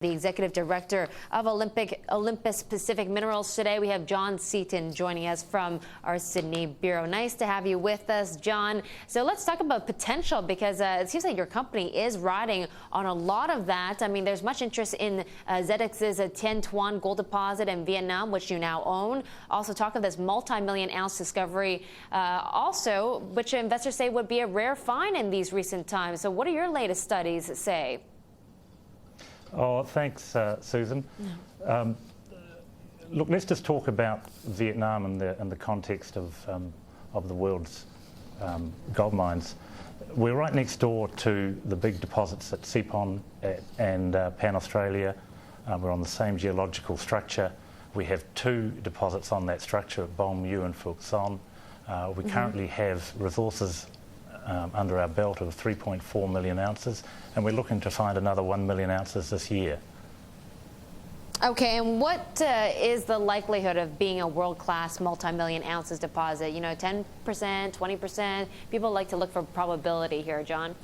The executive director of Olympus Pacific Minerals. Today we have John Seton joining us from our Sydney bureau. Nice to have you with us, John. So let's talk about potential, because it seems like your company is riding on a lot of that. I mean, there's much interest in ZX's Tien Tuan gold deposit in Vietnam, which you now own. Also talk of this multi-million ounce discovery, which investors say would be a rare find in these recent times. So what do your latest studies say? Oh, thanks, Susan. Look, let's just talk about Vietnam in the context of the world's gold mines. We're right next door to the big deposits at Seton and Pan Australia. We're on the same geological structure. We have two deposits on that structure at Bom Yu and Phuoc Son. We currently have resources under our belt of 3.4 million ounces, and we're looking to find another 1 million ounces this year. Okay, and what is the likelihood of being a world-class multi-million ounces deposit? You know, 10%, 20%? People like to look for probability here, John.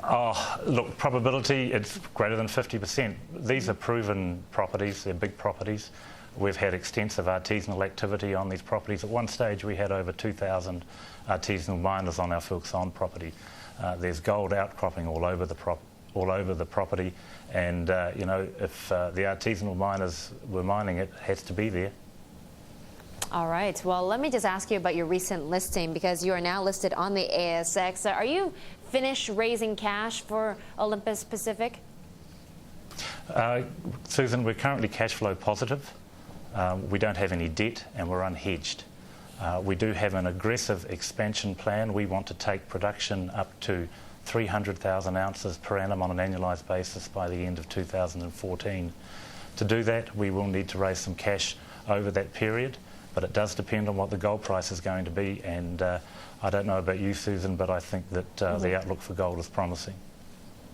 Oh, look, probability, it's greater than 50%. These are proven properties, they're big properties. We've had extensive artisanal activity on these properties. At one stage we had over 2,000 artisanal miners on our Phuoc Son property. There's gold outcropping all over the property, and you know, if the artisanal miners were mining it, it has to be there. All right, well, let me just ask you about your recent listing, because you are now listed on the ASX. Are you finished raising cash for Olympus Pacific? Susan, we're currently cash flow positive. We don't have any debt and we're unhedged. We do have an aggressive expansion plan. We want to take production up to 300,000 ounces per annum on an annualised basis by the end of 2014. To do that, we will need to raise some cash over that period, but it does depend on what the gold price is going to be, and I don't know about you, Susan, but I think that the outlook for gold is promising.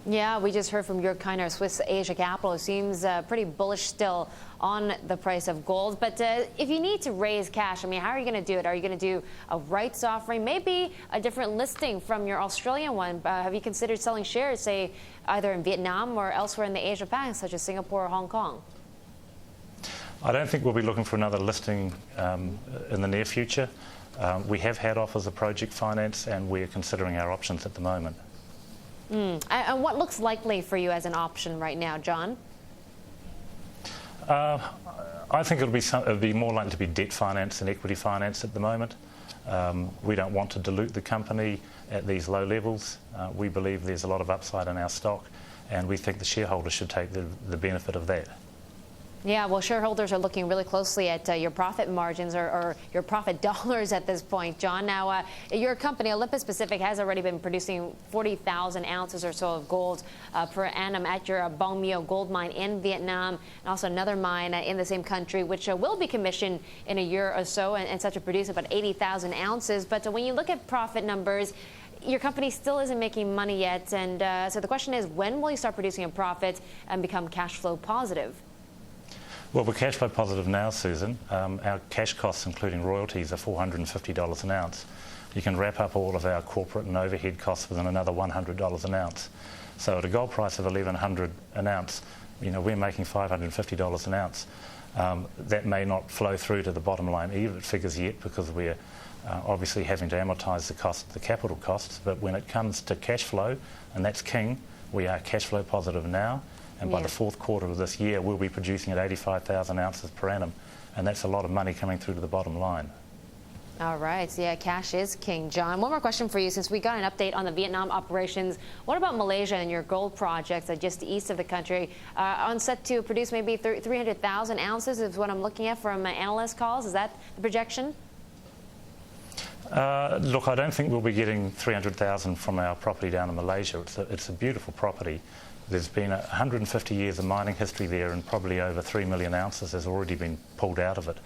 Yeah, we just heard from your kind of Swiss Asia capital. It seems pretty bullish still on the price of gold. But if you need to raise cash, I mean, how are you going to do it? Are you going to do a rights offering, maybe a different listing from your Australian one? Have you considered selling shares, say, either in Vietnam or elsewhere in the Asia Pac, such as Singapore or Hong Kong? I don't think we'll be looking for another listing in the near future. We have had offers of project finance, and we're considering our options at the moment. And what looks likely for you as an option right now, John? I think it'll be more likely to be debt finance than equity finance at the moment. We don't want to dilute the company at these low levels. We believe there's a lot of upside in our stock, and we think the shareholders should take the benefit of that. Yeah, well, shareholders are looking really closely at your profit margins or your profit dollars at this point, John. Now, your company, Olympus Pacific, has already been producing 40,000 ounces or so of gold per annum at your Bom Yu gold mine in Vietnam, and also another mine in the same country, which will be commissioned in a year or so and set to produce about 80,000 ounces. But when you look at profit numbers, your company still isn't making money yet. And so the question is, when will you start producing a profit and become cash flow positive? Well, we're cash flow positive now, Susan. Our cash costs, including royalties, are $450 an ounce. You can wrap up all of our corporate and overhead costs within another $100 an ounce. So at a gold price of $1,100 an ounce, you know, we're making $550 an ounce. That may not flow through to the bottom line EBIT figures yet, because we're obviously having to amortise the capital costs. But when it comes to cash flow, and that's king, we are cash flow positive now. And by the fourth quarter of this year, we'll be producing at 85,000 ounces per annum. And that's a lot of money coming through to the bottom line. All right. So, yeah, cash is king, John. One more question for you, since we got an update on the Vietnam operations. What about Malaysia and your gold projects just east of the country? On set to produce maybe 300,000 ounces is what I'm looking at from analyst calls. Is that the projection? Look, I don't think we'll be getting 300,000 from our property down in Malaysia. It's a beautiful property. There's been 150 years of mining history there, and probably over 3 million ounces has already been pulled out of it.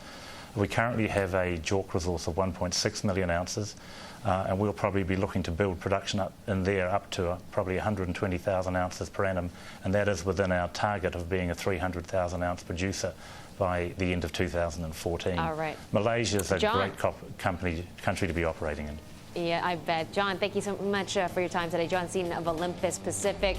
We currently have a JORC resource of 1.6 million ounces, and we'll probably be looking to build production up in there up to probably 120,000 ounces per annum, and that is within our target of being a 300,000 ounce producer by the end of 2014. All right. Malaysia is a great country to be operating in. Yeah, I bet. John, thank you so much for your time today. John Seton of Olympus Pacific.